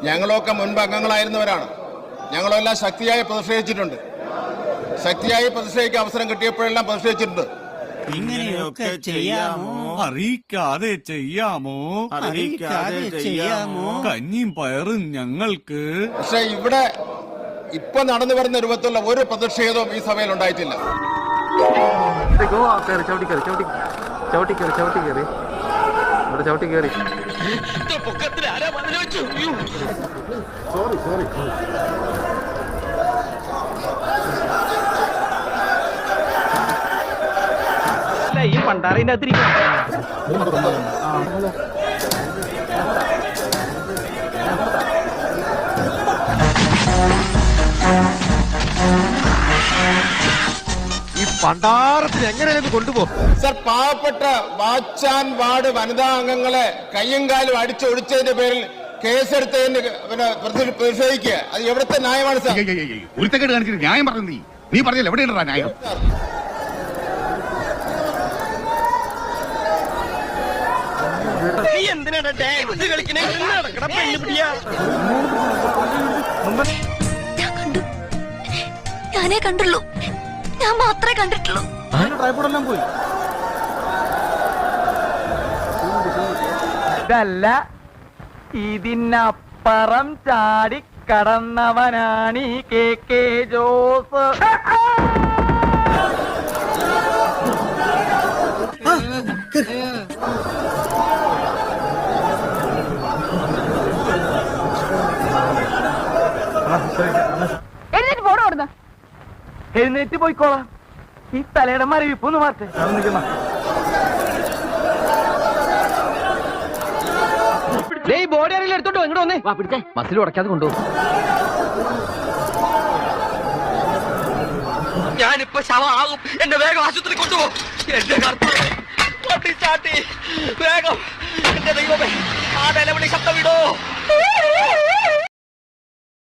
ഞങ്ങളൊക്കെ മുൻപ് അംഗങ്ങളായിരുന്നവരാണ്. ഞങ്ങളെല്ലാം ശക്തിയായി പ്രതിഷേധിച്ചിട്ടുണ്ട്. ശക്തിയായി പ്രതിഷേധിക്കാൻ അവസരം കിട്ടിയപ്പോഴെല്ലാം പ്രതിഷേധിച്ചിട്ടുണ്ട്. ഇങ്ങനെയൊക്കെ ചെയ്യാമോ? അറിയിക്കാതെ ചെയ്യാമോ? കഞ്ഞിയും പയറും ഞങ്ങൾക്ക്. പക്ഷെ ഇവിടെ ഇപ്പൊ നടന്നു വരുന്ന രൂപത്തിലുള്ള ഒരു പ്രതിഷേധവും ഈ സഭയിൽ ഉണ്ടായിട്ടില്ല. ഈ പണ്ടാറിന്റെ ഈ പണ്ടാരത്തിന് എങ്ങനെയാണ് കൊണ്ടുപോകും? സർ, പാവപ്പെട്ട വാച്ച് ആൻഡ് വാർഡ് വനിതാ അംഗങ്ങളെ കയ്യും കാലും അടിച്ചൊഴിച്ചതിന്റെ പേരിൽ കേസെടുത്തതിന് പ്രതിഷേധിക്കുക. അത് എവിടുത്തെ ന്യായമാണ് സാർ? ഒരുത്തക്കേട് കാണിച്ചിട്ട് ന്യായം പറഞ്ഞു. നീ പറഞ്ഞാൽ എവിടെയാണ് ന്യായം? എന്തിനാണ് ഡാൻസ് കളിക്കണേ? നടക്കണ പെണ്ണുപിടിയാ. ഞാനേ കണ്ടുള്ളൂ, ഞാൻ മാത്രമേ കണ്ടിട്ടുള്ളൂ. ട്രൈപോഡെല്ലാം പോയി. ഇതല്ല, ഇതിനപ്പുറം ചാടി കടന്നവനാണ് ഈ കെ ജോസ്. എഴുന്നേറ്റ് പോണോ അവിടുന്ന്? എഴുന്നേറ്റ് പോയിക്കോളാം. ഈ തലയുടെ മരവിപ്പൊന്ന് മാറ്റേ. ബോഡി ആരെങ്കിലും എടുത്തോട്ടോ ഇങ്ങോട്ട് വന്നേ. പിടിച്ചേ, മസിൽ ഉടക്കാതെ കൊണ്ടുപോകും. ഞാനിപ്പോ ശവമാകും. എന്നെ വേഗം ആശുപത്രി കൊണ്ടുപോകും. എന്റെ കർത്താവേ, വണ്ടി ചാട്ടി വേഗം. എന്റെ ദൈവമേ, ആ നിലവിളി ശബ്ദം വിടോ.